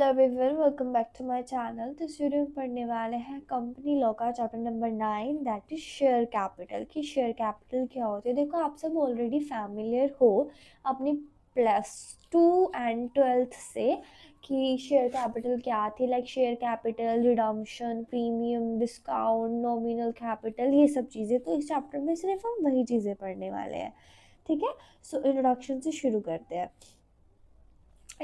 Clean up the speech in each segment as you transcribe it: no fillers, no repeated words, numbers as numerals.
Hello everyone, welcome back to my channel. तो इस video में पढ़ने वाले हैं कंपनी लॉ का chapter number 9, that is share capital. की शेयर कैपिटल क्या होती है। देखो, आप सब ऑलरेडी फैमिलियर हो अपनी +2 एंड 12th से कि शेयर कैपिटल क्या थी। Like share capital, redemption, premium, discount, nominal capital, ये सब चीज़ें। तो इस चैप्टर में सिर्फ हम वही चीज़ें पढ़ने वाले हैं, ठीक है। सो इंट्रोडक्शन से शुरू करते हैं।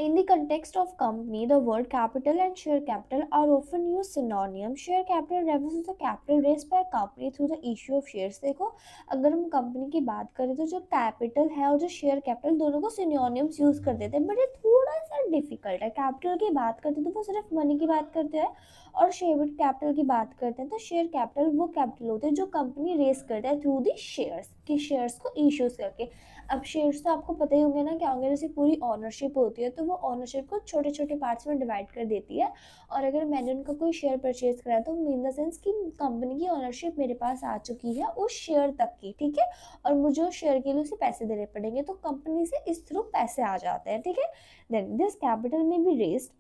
In the context of company, the word capital and share capital are often used synonyms. Share capital refers to the capital raised by a company through the issue of shares. देखो, अगर हम company की बात करें तो जो capital है और जो शेयर कैपिटल, दोनों को सिनोनिम्स यूज कर देते हैं, बट ये थोड़ा सा डिफिकल्ट है। कैपिटल की बात करते हैं तो वो सिर्फ मनी की बात करते हैं, और शेयर कैपिटल की बात करते हैं तो शेयर कैपिटल वो कैपिटल होते हैं जो कंपनी रेस करता है थ्रू दी शेयर्स, कि शेयर्स को इश्यूज करके। अब शेयर्स तो आपको पता ही होंगे ना क्या होंगे। जैसे पूरी ऑनरशिप होती है तो वो ऑनरशिप को छोटे छोटे पार्ट्स में डिवाइड कर देती है, और अगर मैंने उनका कोई शेयर परचेज करा तो इन द सेंस कि कंपनी की ऑनरशिप मेरे पास आ चुकी है उस शेयर तक की, ठीक है, और मुझे उस शेयर के लिए उसे पैसे देने पड़ेंगे, तो कंपनी से इस थ्रू पैसे आ जाते हैं, ठीक है। देन दिस कैपिटल में बी रेस्ड।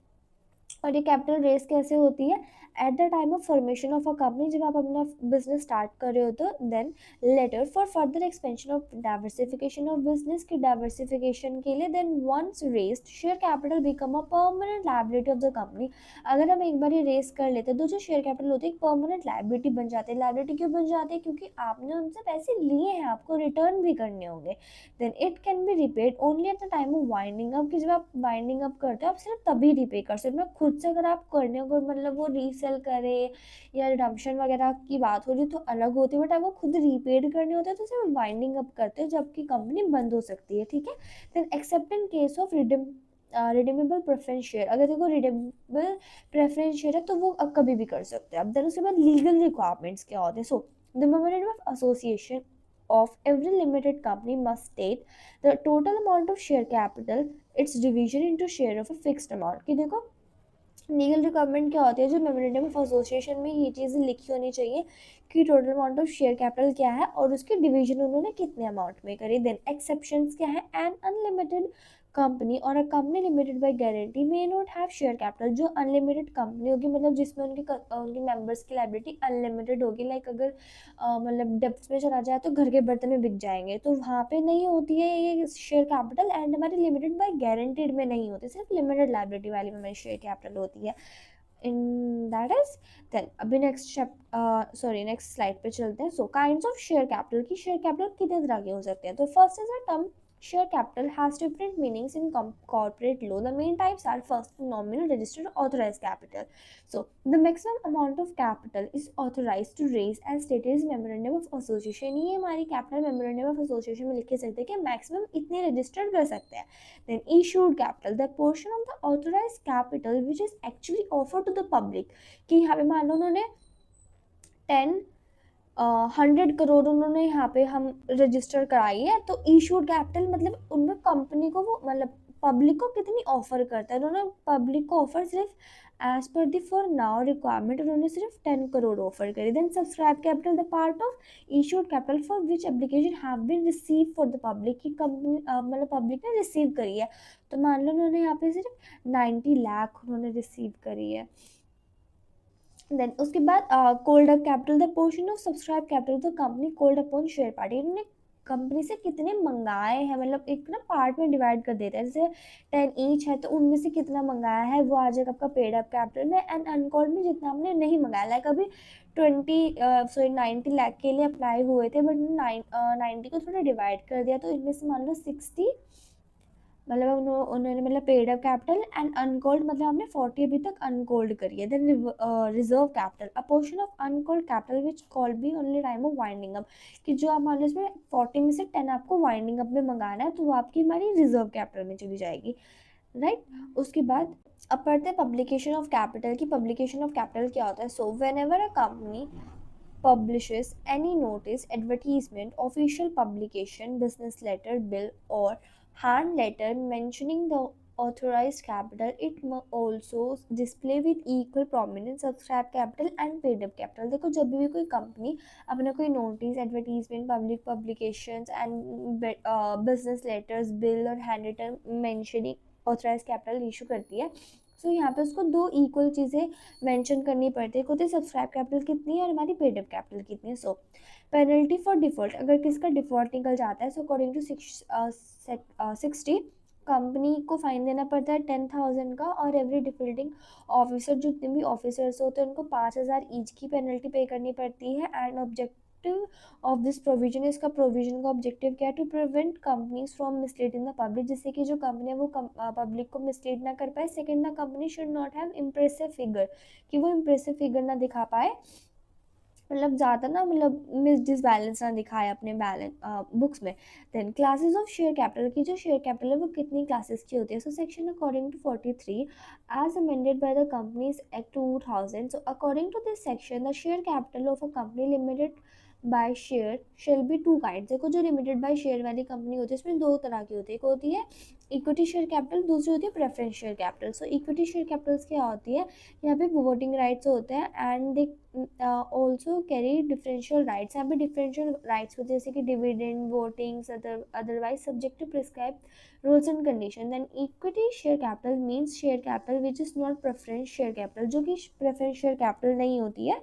और ये कैपिटल रेस कैसे होती है? At the time of formation of a company, जब आप अपना बिजनेस स्टार्ट कर रहे हो तो then later for further expansion of diversification of business की डाइवर्सिफिकेशन के लिए, then once raised share capital become a permanent liability of the company. अगर हम एक बार ये रेस कर लेते हैं तो जो शेयर कैपिटल होती है एक परमानेंट लायबिलिटी बन जाती है। लायबिलिटी क्यों बन जाती है? क्योंकि आपने उनसे पैसे लिए हैं, आपको रिटर्न भी करने होंगे। Then it can be repaid only at the time of winding up, कि जब आप वाइंडिंग अप करते हो आप सिर्फ तभी रिपे कर सकते हो। खुद से अगर आप करने को मतलब वो रीसेल करे या रिडम्पशन वगैरह की बात हो रही तो अलग होती है, बट आपको खुद रीपेड करने होते हैं तो सिर्फ वाइंडिंग अप करते हो जबकि कंपनी बंद हो सकती है, ठीक है। Then except in case of redeemable preference share, अगर देखो रिडीमेबल प्रेफरेंस शेयर है तो वो अब कभी भी कर सकते हैं। अब देन उसके बाद लीगल रिक्वायरमेंट्स क्या होते हैं। So the memorandum of association of every limited company must state the total amount of share capital, its division into share of a fixed amount। कि देखो लीगल रिक्वायरमेंट क्या होती है, जो मेमोरेंडम ऑफ एसोसिएशन में ये चीज़ें लिखी होनी चाहिए कि total amount of share capital क्या है और उसकी डिवीजन उन्होंने कितने अमाउंट में करी। देन एक्सेप्शंस क्या है? एन अनलिमिटेड कंपनी और अ company limited by guarantee may not have share capital. जो अनलिमिटेड कंपनी होगी मतलब जिसमें उनके मेंबर्स की लायबिलिटी अनलिमिटेड होगी, लाइक अगर मतलब डेप्थ में चला जाए तो घर के बर्तन में बिक जाएंगे, तो वहाँ पे नहीं होती है ये शेयर कैपिटल। एंड हमारी लिमिटेड बाय गारंटीड में नहीं होती, सिर्फ लिमिटेड लायबिलिटी वाली में हमारी शेयर कैपिटल होती है। इन दैट इज देन अभी नेक्स्ट स्लाइड पे चलते हैं। सो काइंड्स ऑफ शेयर कैपिटल, की शेयर कैपिटल कितने तरह के हो सकते हैं। तो first is a term share capital has different meanings in corporate law. The main types are first nominal, registered, authorized capital. So the maximum amount of capital is authorized to raise as stated is memorandum of association। ये हमारी capital memorandum of association में लिख के सकते हैं कि maximum इतने registered कर सकते हैं। then issued capital, the portion of the authorized capital which is actually offered to the public। कि यहाँ पे मान लो उन्होंने 100 करोड़ उन्होंने यहाँ पे हम रजिस्टर कराई है, तो इशूड कैपिटल मतलब उनमें कंपनी को वो मतलब पब्लिक को कितनी ऑफर करता है। उन्होंने पब्लिक को ऑफर सिर्फ as per the for now requirement उन्होंने सिर्फ 10 करोड़ ऑफर करी। Then subscribe capital, the part of issued capital for which application have been receive for the public, की कंपनी मतलब पब्लिक ने रिसीव करी है। तो मान लो उन्होंने यहाँ पे सिर्फ 90 लाख उन्होंने रिसीव करी है। देन उसके बाद cold up capital, the portion of subscribe capital the company cold upon share party. इन्होंने कंपनी से कितने मंगाए हैं, मतलब एक ना पार्ट में डिवाइड कर देता है। जैसे 10 ईच है तो उनमें से कितना मंगाया है वो आ जाएगा आपका पेड अप कैपिटल में। एंड अनकॉल्ड में जितना हमने नहीं मंगाया, लाइक अभी 90 लाख के लिए अप्लाई हुए थे, बट 90 को थोड़ा डिवाइड कर दिया, तो इनमें से मान लो 60 मतलब उन्होंने मतलब paid up capital, and uncalled मतलब हमने 40 अभी तक अनकोल्ड करी है। Then reserve capital, a portion of uncalled capital which call be only time of winding up, कि जो आप मान लो इसमें 40 में से 10 आपको वाइंडिंग अप में मंगाना है तो वो आपकी हमारी रिजर्व कैपिटल में चली जाएगी, राइट। उसके बाद अब पढ़ते हैं पब्लिकेशन ऑफ कैपिटल की। पब्लिकेशन ऑफ कैपिटल क्या होता है। So when ever a company publishes any notice, advertisement, official publication, business letter, bill or hand letter mentioning the authorized capital, it must also display with equal prominence subscribe capital and paid up capital। देखो जब भी कोई company अपना कोई notice, advertisement, public publications and business letters, bill और hand letter mentioning authorise capital issue करती है, सो यहाँ पे उसको दो इक्वल चीज़ें मेंशन करनी पड़ती है, होती है सब्सक्राइब कैपिटल कितनी है और हमारी पेड अप कैपिटल कितनी है। सो पेनल्टी फॉर डिफॉल्ट, अगर किसका डिफॉल्ट निकल जाता है, सो अकॉर्डिंग टू 60 कंपनी को फाइन देना पड़ता है 10,000 का, और एवरी डिफॉल्टिंग ऑफिसर, जितने भी ऑफिसर्स होते हैं उनको 5,000 ईच की पेनल्टी पे करनी पड़ती है। And objective of this provision, इसका प्रोविजन का ऑब्जेक्टिव क्या है, to prevent companies from misleading the public, जिससे कि जो कंपनी है वो पब्लिक को मिसलीड ना कर पाए। Second, the company should not have impressive figure, कि वो इम्प्रेसिव फिगर ना दिखा पाए, मतलब ज़्यादा ना, मतलब मिस डिसबैलेंस ना दिखाए अपने बैलेंस बुक्स में। Then classes of share capital, की जो शेयर कैपिटल है वो कितनी क्लासेस की होती है। So section according to 43 as amended by the companies act 2000, so according to this section the share capital of a company limited by share shall be two kind. देखो जो limited by share वाली company होती है इसमें दो तरह की होती है, एक होती है इक्विटी शेयर कैपिटल, दूसरी होती है preference share capital. So equity share capitals क्या होती है, यहाँ पे वोटिंग राइट्स होते हैं and they also carry differential rights. यहाँ पे डिफरेंशियल राइट्स होते हैं जैसे कि dividend, votings, otherwise subject to prescribe rules and condition. Then equity share capital means share capital which is not preference share capital, जो कि प्रेफरेंस शेयर कैपिटल नहीं होती है।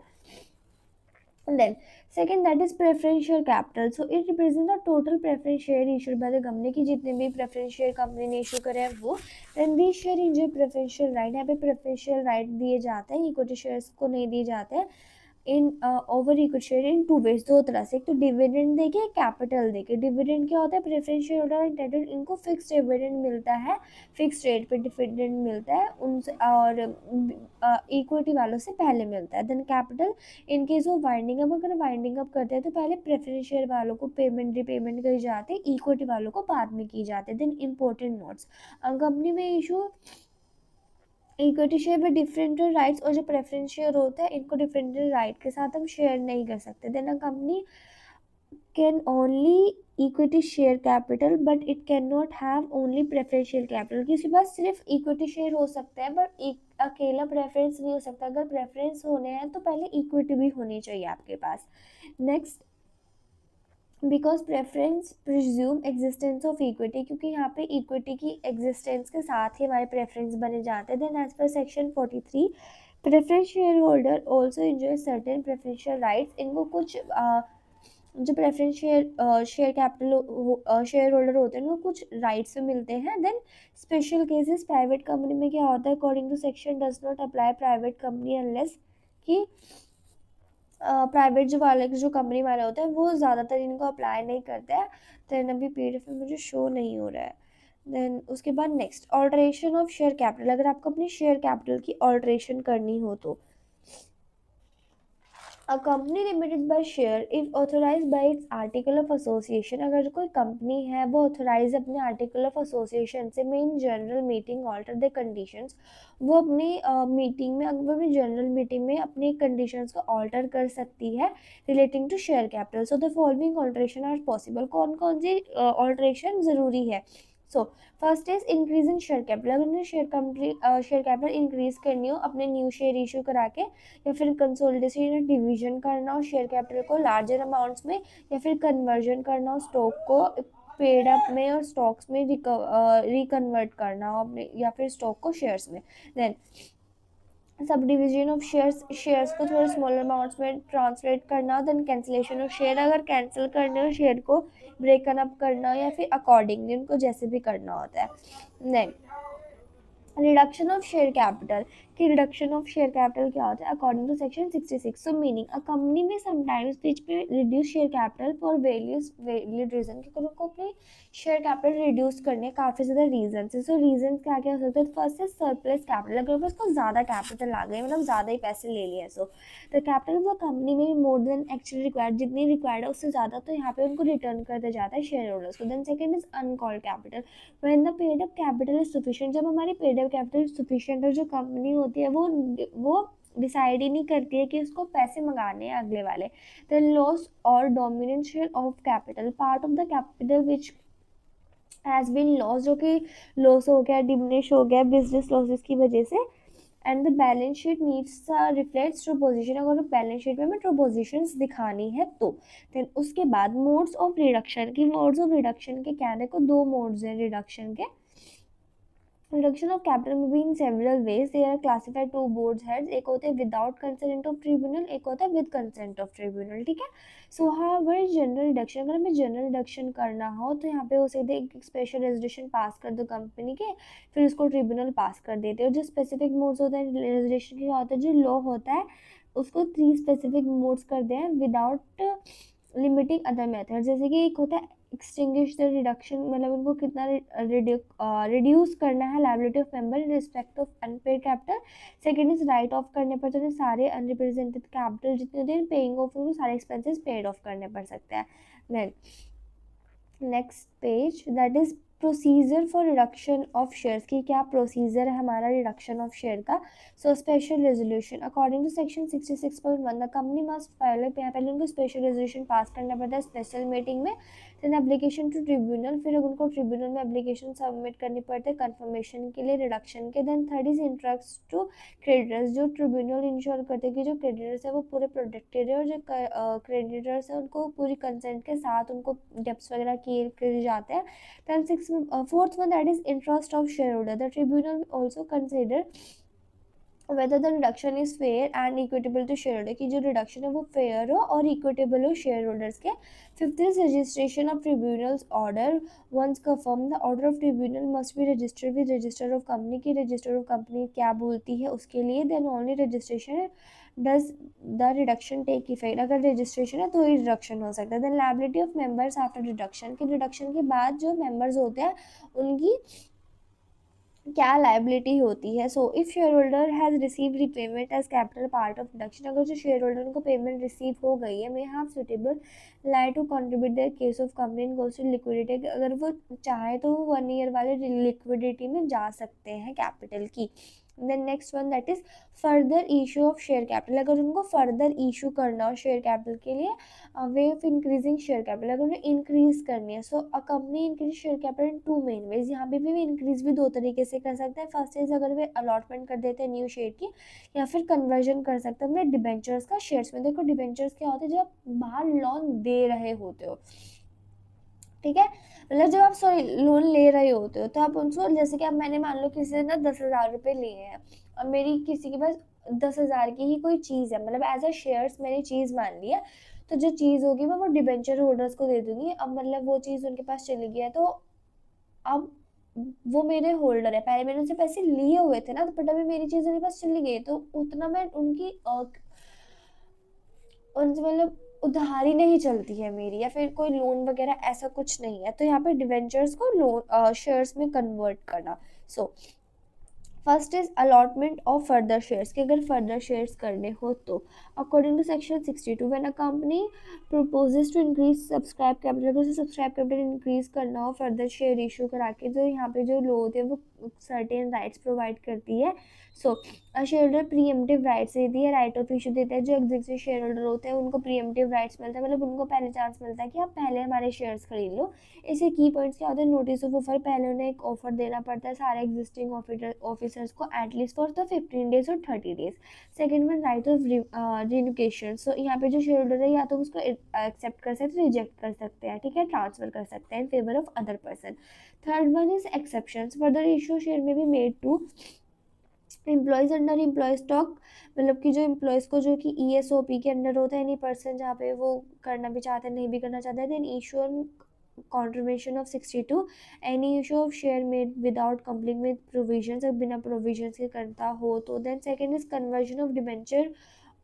Then second, that is preferential capital, so it represents the total preference share issued by the company, की जितने भी preference share company ने issue करे हैं वो। then these share enjoy preferential right, यहाँ पे preferential right दिए जाते हैं, equity shares को नहीं दिए जाते हैं। In over equity share in two ways, दो तरह से, एक तो डिविडेंड देके, कैपिटल देके। डिविडेंड क्या होता है, प्रेफरेंस शेयर होल्डर एंटाइटल्ड, इनको फिक्स डिविडेंड मिलता है, फिक्स रेट पे डिविडेंड मिलता है उनसे, और इक्विटी वालों से पहले मिलता है। देन कैपिटल, इन केस वो वाइंडिंग अप, अगर वाइंडिंग अप करते हैं तो पहले प्रेफरेंस शेयर वालों को पेमेंट रिपेमेंट करी जाती है, इक्विटी वालों को बाद में की जाती है। देन इंपॉर्टेंट नोट्स, कंपनी में इशू इक्विटी शेयर में डिफरेंट राइट्स, और जो प्रेफरेंस शेयर होता है इनको डिफरेंट राइट के साथ हम शेयर नहीं कर सकते। Then a company can only equity share capital but it can not have only preferential capital, किसी पास सिर्फ इक्विटी शेयर हो सकता है बट एक अकेला प्रेफरेंस नहीं हो सकता। अगर प्रेफरेंस होने हैं तो पहले इक्विटी भी होनी चाहिए आपके पास। Next, because preference presume existence of equity, क्योंकि यहाँ पे इक्विटी की एग्जिस्टेंस के साथ ही हमारे प्रेफरेंस बने जाते हैं। Then as per section 43 preference share holder also enjoy certain preferential rights, इनको कुछ जो preference share capital share holder होते हैं उनको कुछ राइट्स मिलते हैं। Then special cases, private company में क्या होता है, according to section does not apply private company unless, कि प्राइवेट जो कंपनी वाले होते हैं वो ज़्यादातर इनको अप्लाई नहीं करते हैं। देन अभी PDF में मुझे शो नहीं हो रहा है। देन उसके बाद next, alteration of share capital, अगर आपको अपनी शेयर कैपिटल की ऑल्ट्रेशन करनी हो तो a company limited by share if authorize by its article of association, अगर कोई कंपनी है वो ऑथोराइज अपने आर्टिकल ऑफ एसोसिएशन से में in general meeting alter the conditions, वो अपनी मीटिंग में, अगर अपनी जनरल मीटिंग में अपनी कंडीशंस को ऑल्टर कर सकती है relating to share capital. So the following alteration are possible, कौन कौन सी ऑल्ट्रेशन ज़रूरी है। So first is increase in share capital, अगर उन्हें शेयर कैपिटल इंक्रीज करनी हो अपने न्यू शेयर इशू करा के, या फिर कंसोलिडेशन या डिवीजन करना हो शेयर कैपिटल को लार्जर अमाउंट्स में, या फिर कन्वर्जन करना हो स्टॉक को पेड अप में और स्टॉक्स में रिकन्वर्ट करना हो अपने, या फिर स्टॉक को शेयर्स में। Then sub division of shares को थोड़े स्मॉलर अमाउंट्स में ट्रांसलेट करना। देन कैंसिलेशन ऑफ शेयर, अगर कैंसिल करना हो शेयर को ब्रेकन अप करना, या फिर अकॉर्डिंगली उनको जैसे भी करना होता है। Then reduction of share capital, कि रिडक्शन ऑफ शेयर कैपिटल क्या होता है, according to section 66। So meaning a company में समटाइम्स बीच में reduce share capital for various valid reason, क्योंकि उनको अपने शेयर कैपिटल रिड्यूस करने काफ़ी ज़्यादा रीजन है। सो रीजन क्या क्या हो सकते हैं, फर्स्ट है सरप्लस कैपिटल, अगर उसको ज़्यादा कैपिटल आ गए, मतलब ज़्यादा ही पैसे ले लिए, सो द कैपिटल वो कंपनी में मोर देन एक्चुअली रिक्वायर्ड, जितनी रिक्वायर्ड है उससे ज़्यादा, तो यहाँ पे उनको रिटर्न कर दिया जाता है शेयर होल्डर्स को। Then second is uncalled capital, when the paid up capital is sufficient, जब हमारी पेड अप कैपिटल सफिशिएंट है, जो कंपनी होती है वो डिसाइड ही नहीं करती है कि उसको पैसे मंगाने हैं अगले वाले। देन लॉस और denomination of capital, part of the capital which has been loss, जो कि लॉस हो गया, डिमिनिश हो गया बिजनेस लॉसेस की वजह से। And the balance sheet needs reflects true position, अगर बैलेंस शीट में हमें ट्रू पोजीशंस दिखानी है तो। देन उसके बाद मोड्स ऑफ रिडक्शन, की मोड्स ऑफ रिडक्शन के क्या, देखो दो मोड्स हैं रिडक्शन के। रिडक्शन ऑफ कैपिटल में भी in several ways, they are classified to board heads, एक होते हैं विदाउट कंसेंट ऑफ ट्रिब्यूनल, एक होता है विद कंसेंट ऑफ ट्रिब्यूनल, ठीक है। सो हाउएवर जनरल रिडक्शन, अगर हमें जनरल रिडक्शन करना हो तो यहाँ पे हो सकते एक स्पेशल रेजोल्यूशन पास कर दो कंपनी के, फिर उसको ट्रिब्यूनल पास कर देते हैं। और जो स्पेसिफिक मोड्स होते हैं रेजोल्यूशन के होता है, जो लॉ होता है उसको 3 स्पेसिफिक मोड्स कर दें विदाउट लिमिटिंग अदर मेथड। जैसे कि एक होता है एक्सटिंग्विश द रिडक्शन, मतलब उनको कितना रिड्यूस करना है liability of member in respect of unpaired capital. Second is right of करने पर तो सारे अनरिप्रेजेंटेड कैपिटल जितने दिन पेइंग ऑफ उनको सारे एक्सपेंसेस पेड ऑफ करने पड़ सकते हैं। Then next page that is procedure for reduction of shares, की क्या प्रोसीजर है हमारा रिडक्शन ऑफ शेयर का। So special resolution according to section 66.1 the company must file, पहले उनको स्पेशल रेजोल्यूशन पास करना पड़ता है स्पेशल मीटिंग में। देन एप्लीकेशन टू ट्रिब्यूनल, फिर उनको ट्रिब्यूनल में एप्लीकेशन सबमिट करनी पड़ती है कन्फर्मेशन के लिए रिडक्शन के। Then third is interest to creditors, जो ट्रिब्यूनल इंश्योर करते हैं कि जो क्रेडिटर्स है वो पूरे प्रोटेक्टेड है, और जो क्रेडिटर्स है उनको पूरी कंसेंट के साथ उनको डेप्स वगैरह किए जाते हैं। Then fourth one that is interest of shareholder. The tribunal also consider whether the reduction is fair and equitable to shareholder, कि जो reduction है वो fair हो और equitable हो shareholders के। Fifth is registration of tribunal's order. Once confirmed, the order of tribunal must be registered with register of company, की register of company क्या बोलती है उसके लिए। Then only registration does the reduction take effect, अगर registration है तो ही reduction हो सकता है। Then liability of members after reduction, कि reduction के बाद जो members होते हैं उनकी क्या लाइबिलिटी होती है। So if share holder has receive repayment as capital part of reduction, अगर जो शेयर होल्डर को पेमेंट रिसीव हो गई है, may have suitable like to contribute the case of company in goes to liquidity, अगर वो चाहे तो वो 1 ईयर वाले लिक्विडिटी में जा सकते हैं कैपिटल की। Then next one that is further issue of share capital, अगर उनको फर्दर इशू करना हो शेयर कैपिटल के लिए way of increasing share capital, अगर उन्हें इंक्रीज करनी है। So a company increase share capital in 2 main ways, यहाँ पे भी इंक्रीज भी 2 तरीके से कर सकते हैं। फर्स्ट इज अगर वे अलॉटमेंट कर देते हैं न्यू शेयर की, या फिर कन्वर्जन कर सकते हैं अपने डिबेंचर्स का शेयर्स में। देखो डिबेंचर्स क्या होते हैं, जब आप बाहर लोन दे रहे होते हो, ठीक है, मतलब जब आप सॉरी लोन ले रहे होते हो तो आप उनको, जैसे कि अब मैंने मान लो किसी से ना 10,000 रुपये लिए हैं और मेरी किसी के पास 10,000 की ही कोई चीज़ है, मतलब एज अ शेयर्स मैंने चीज़ मान ली है, तो जो चीज़ होगी मैं वो डिबेंचर होल्डर्स को दे दूंगी। अब मतलब वो चीज़ उनके पास चली गई है, तो अब वो मेरे होल्डर है, पहले मैंने उनसे पैसे लिए हुए थे ना, तो बट अभी मेरी चीज़ उनके पास चली गई, तो उतना मैं उनकी उनसे मतलब उधारी नहीं चलती है मेरी, या फिर कोई लोन वगैरह ऐसा कुछ नहीं है। तो यहाँ पे डिवेंचर्स को लोन शेयर्स में कन्वर्ट करना। So first is allotment of further shares, कि अगर फर्दर शेयर्स करने हो तो according to section 62 when a company proposes to increase subscribe capital, अगर उसे सब्सक्राइब कैपिटल इंक्रीज करना हो फर्दर शेयर इशू करा के, जो यहाँ पे जो लो होते हैं वो सर्टेन राइट्स प्रोवाइड करती है। सो शेयर होल्डर प्रीएम्प्टिव राइट्स देती है, राइट ऑफ इशू देता है, जो एग्जिस्टिंग शेयर होल्डर होते हैं उनको प्रीएम्प्टिव राइट्स मिलता है, मतलब उनको पहले चांस मिलता है कि आप पहले हमारे शेयर्स खरीद लो। इससे की पॉइंट्स क्या होते हैं, नोटिस ऑफ ऑफर, पहले उन्हें एक ऑफर देना पड़ता है सारे एग्जिस्टिंग ऑफिसर्स को एटलीस्ट फॉर द 15 डेज और 30 days. Second one right of renunciation, so यहाँ पे जो शेयर होल्डर है या तो उसको एक्सेप्ट कर सकते हैं, रिजेक्ट कर सकते हैं, ठीक है, ट्रांसफर कर सकते हैं in favour of other person. Third one is exception, further issue share may be made to employees under employee stock, मतलब कि जो एम्प्लॉयज़ को जो कि ESOP के अंडर होता है, एनी पर्सन जहाँ पे वो करना भी चाहते हैं नहीं भी करना चाहते हैं। Then issue on contribution of 62, any issue of share made without complete with provisions, अगर बिना प्रोविजंस के करता हो तो। Then second is conversion of debenture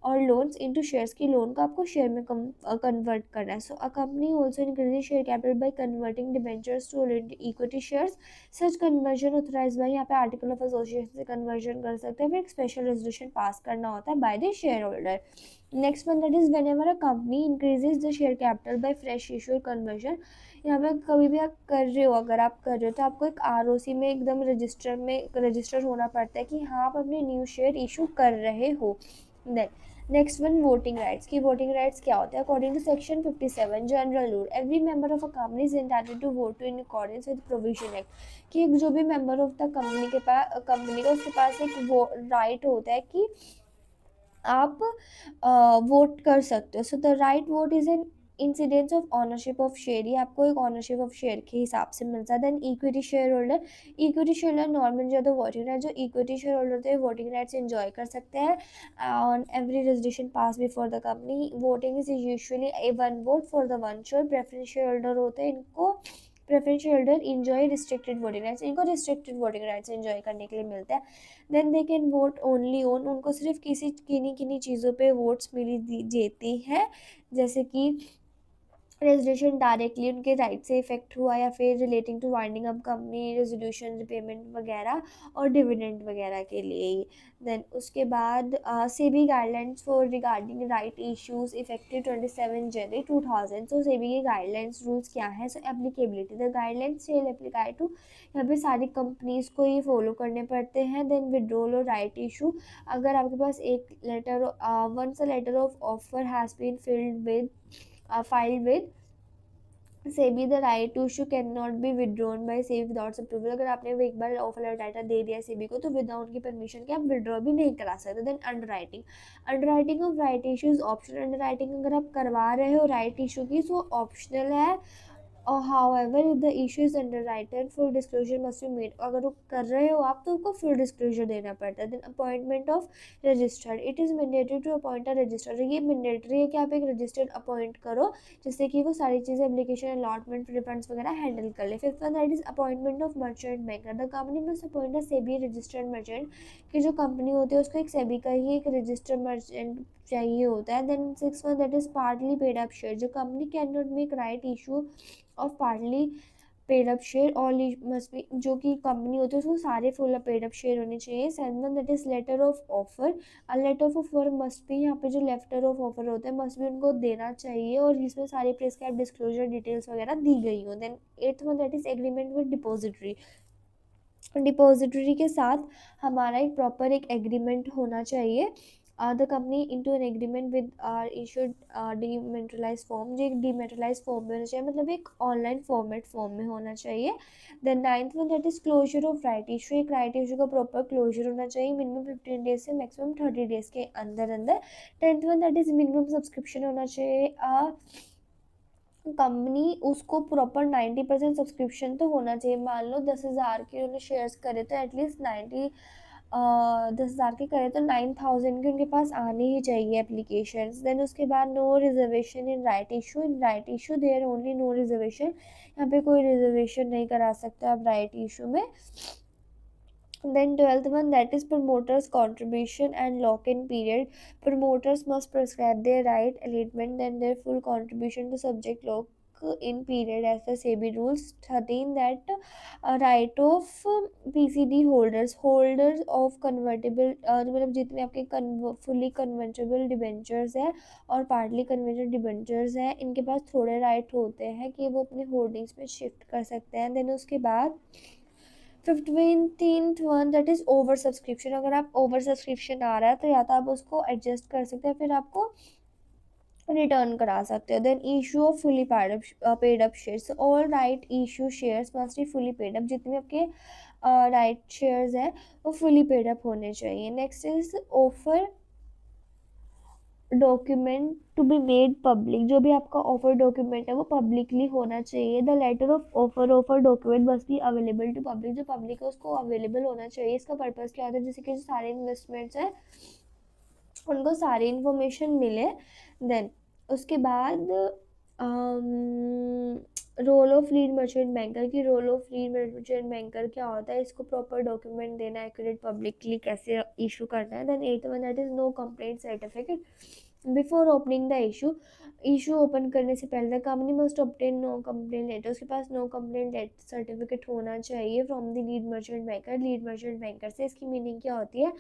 और लोन्स इनटू शेयर्स, की लोन को आपको शेयर में कन्वर्ट करना है। So a company also increasing share capital by converting debentures to equity shares, such conversion authorise by, यहाँ पे आर्टिकल ऑफ एसोसिएशन से कन्वर्जन कर सकते हैं, फिर एक स्पेशल रेजोल्यूशन पास करना होता है by the share holder. Next one that is when ever a company increases the share capital bye fresh issue conversion, यहाँ पे कभी भी आप कर रहे हो, अगर आप कर रहे हो तो आपको एक ROC में एकदम रजिस्टर होना पड़ता है कि हाँ आप अपने न्यू शेयर इशू कर रहे हो। Then next one voting rights, की वोटिंग राइट्स क्या होता है according to section 57 general rule, every member of a company is entitled to vote in accordance with provision act, कि जो भी मेंबर ऑफ द कंपनी का उसके पास एक वो राइट होता है कि आप वोट कर सकते हो। So the right vote is an incidents of ownership of share, ये आपको एक ऑनरशिप ऑफ शेयर के हिसाब से मिलता है। Then equity share holder, equity share holder normal जो तो वोटिंग राइट, जो इक्विटी शेयर होल्डर होते हैं वोटिंग राइट्स एंजॉय कर सकते हैं on every resolution pass before the company. Voting is usually a one vote for the one share. Preference share holder होते हैं, इनको preference share holder enjoy restricted voting rights, इनको restricted voting rights enjoy करने के लिए मिलता है। Then they can vote only own, उनको सिर्फ किसी किन्हीं किन्हीं चीज़ों पे वोट्स मिली जाती हैं, जैसे कि रेजोल्यूशन डायरेक्टली उनके राइट से इफेक्ट हुआ या फिर relating two winding up company, resolution repayment वगैरह और डिविडेंड वगैरह के लिए ही। देन उसके बाद SEBI guidelines for regarding right issues effective 27 January 2000। So SEBI के गाइडलाइंस रूल्स क्या है? So applicability, the guidelines shall apply to, यहाँ पे सारी कंपनीज को ये फॉलो करने पड़ते हैं। देन विड्रॉल और राइट इशू, अगर आपके पास एक letter once a letter of offer has been filed with SEBI, the right to issue can not be withdrawn by SEBI without approval. अगर आपने एक बार ऑफर लेटर दे दिया सेबी को तो विदाउट उनकी परमिशन के आप विड्रॉ भी नहीं करा सकते। Then underwriting, underwriting of right issues optional. Underwriting अगर आप करवा रहे हो राइट इशू की सो ऑप्शनल है, और however if the issue is underwritten full disclosure must be made, अगर वो कर रहे हो आप तो उनको full disclosure देना पड़ता है। then appointment of registered, it is mandatory to appoint a registered, ये mandatory है कि आप एक registered appoint करो जिससे कि वो सारी चीज़ें application allotment refunds वगैरह handle कर ले। Fifth one that is appointment of merchant banker, the company must appoint a SEBI registered merchant, कि जो कंपनी होती है उसको एक सेबी का ही एक रजिस्टर्ड मर्चेंट चाहिए होता है। Then six one that is partly paid up share, जो company can not make right issue of partly paid up share, all must be, जो कि कंपनी होती है उसको सारे फुल पेड अप शेयर होने चाहिए। Seven one that is letter of offer, a letter of offer must be, यहाँ पे जो लेटर ऑफ ऑफर होते हैं मस्ट बी उनको देना चाहिए और जिसमें सारी प्रिस्क्राइब डिस्क्लोजर डिटेल्स वगैरह दी गई हो। Then eighth one that is agreement with depository, depository के साथ हमारा एक प्रॉपर एक एग्रीमेंट होना चाहिए। The company into an agreement with are issued dematerialise form, जो एक डीमेटेरियलाइज फॉर्म में होना चाहिए, मतलब एक ऑनलाइन फॉर्मेट फॉर्म में होना चाहिए। The ninth one that is closure of right issue, एक राइट इशू का प्रॉपर क्लोजर होना चाहिए मिनिमम 15 डेज से मैक्सिमम 30 डेज के अंदर अंदर। Tenth one that is minimum subscription होना चाहिए, कंपनी उसको प्रॉपर 90% सब्सक्रिप्शन तो होना चाहिए। मान लो 10,000 के उन्होंने शेयर्स करे तो एटलीस्ट 10,000 के करे तो 9,000 के उनके पास आने ही चाहिए एप्लीकेशंस। देन उसके बाद no reservation in right issue, in right issue there only no reservation, यहाँ पे कोई रिजर्वेशन नहीं करा सकते आप राइट इशू में। Then 12th one that is promoters contribution and lock-in period, promoters must prescribe their right allotment and their full contribution to subject lock-in period as per SEBI rules. 13 that right of PCD holders of convertible, मतलब जितने आपके fully convertible debentures है और partly converted debentures हैं इनके पास थोड़े right होते हैं कि वो अपने होल्डिंग्स में शिफ्ट कर सकते हैं। देन उसके बाद 15th one that is over subscription, अगर आप ओवर सब्सक्रिप्शन आ रहा है तो या तो आप उसको एडजस्ट कर सकते हैं फिर आपको रिटर्न करा सकते हो। Then issue of fully paid up shares, all right issue shares must be fully paid up, जितने आपके राइट शेयर्स हैं वो फुली पेड अप होने चाहिए। Next is offer document to be made public, जो भी आपका ऑफर डॉक्यूमेंट है वो पब्लिकली होना चाहिए। The letter of offer document must be available to public, जो पब्लिक है उसको अवेलेबल होना चाहिए। इसका पर्पज़ क्या होता है? जैसे कि जो सारे इन्वेस्टमेंट्स हैं उनको सारी इन्फॉर्मेशन मिले। देन उसके बाद role of lead merchant banker की, role of lead merchant banker क्या होता है, इसको प्रॉपर डॉक्यूमेंट देना, एक्यूरेट पब्लिकली कैसे इशू करना है। Then eight one that is no complaint certificate before opening the issue open करने से पहले company must obtain no complaint letter, उसके पास नो कंप्लेंट लेटर सर्टिफिकेट होना चाहिए from the lead merchant banker. Lead merchant banker से इसकी meaning क्या होती है?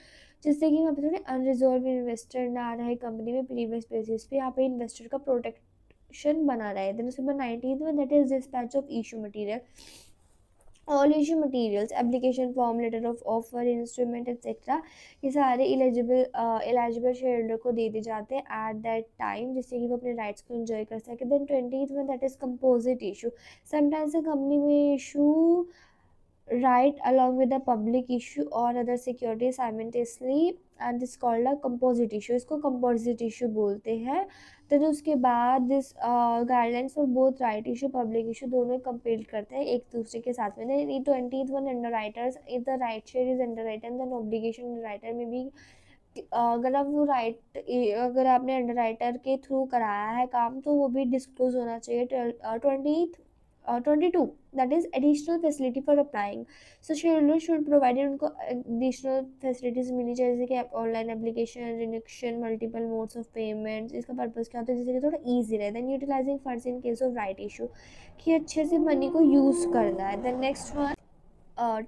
जिससे कि वहाँ पे थोड़े अनरिजॉल्व इन्वेस्टर ना रहे कंपनी में प्रीवियस बेसिस पे, यहाँ पे इन्वेस्टर का प्रोटेक्शन बना रहा है। देन उसके बाद 19th one that is dispatch of issue material, all issue materials application form letter of offer instrument etcetera, ये सारे एलिजिबल शेयर होल्डर को दे दिए जाते हैं एट दैट टाइम जिससे कि वो अपने राइट्स को एंजॉय कर सके। Then 20th one that is composite issue, sometimes company में issue write along with the public issue or other security simultaneously and this called a composite issue. इसको composite issue बोलते हैं. then उसके बाद this guidelines for both right issue public issue दोनों compete करते हैं एक दूसरे के साथ में. then 20th one underwriters, if the right share is underwritten then obligation underwriter में भी अगर आप वो राइट अगर आपने अंडरराइटर के थ्रू कराया है काम तो वो भी डिस्क्लोज होना चाहिए. 22 that is additional facility for applying. So shareholder should provided उनको एडिशनल फैसिलिटीज मिलनी चाहिए जैसे कि online application reduction multiple modes of payments. इसका पर्पस क्या होता है जैसे कि थोड़ा ईजी रहे. Then utilising funds in case of right issue कि अच्छे से मनी को यूज़ करना है. Then next one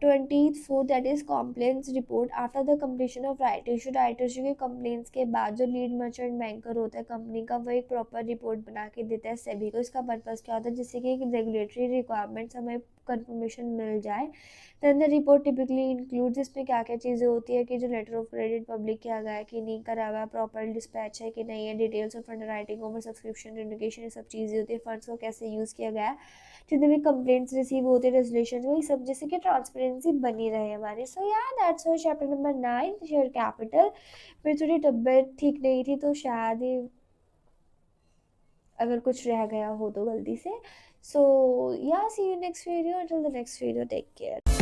24th that is complaints report after the completion of right issue के complaints के बाद जो लीड मर्चेंट बैंकर होता है कंपनी का वो एक प्रॉपर रिपोर्ट बना के देता है सेबी को. इसका पर्पस क्या होता है जिससे कि एक रेगुलेटरी रिक्वायरमेंट्स हमें कंफर्मेशन मिल जाए. Then the report typically includes इसमें क्या क्या चीज़ें होती है कि जो लेटर ऑफ क्रेडिट पब्लिक किया गया है कि नहीं करा हुआ है प्रॉपर डिस्पैच है कि नहीं है details of under writing over subscription indication ये सब चीज़ें होती है. फंड्स को कैसे यूज़ किया गया है जितने भी कंप्लेंट्स रिसीव होते हैं रेजोल्यूशन वही सब जैसे कि ट्रांसपेरेंसी बनी रहे हमारी. सो या that's all chapter number 9 share capital. मेरी थोड़ी तबीयत ठीक नहीं थी तो शायद ही अगर कुछ रह गया हो तो गलती से. सो या see you next video. until the next video take care.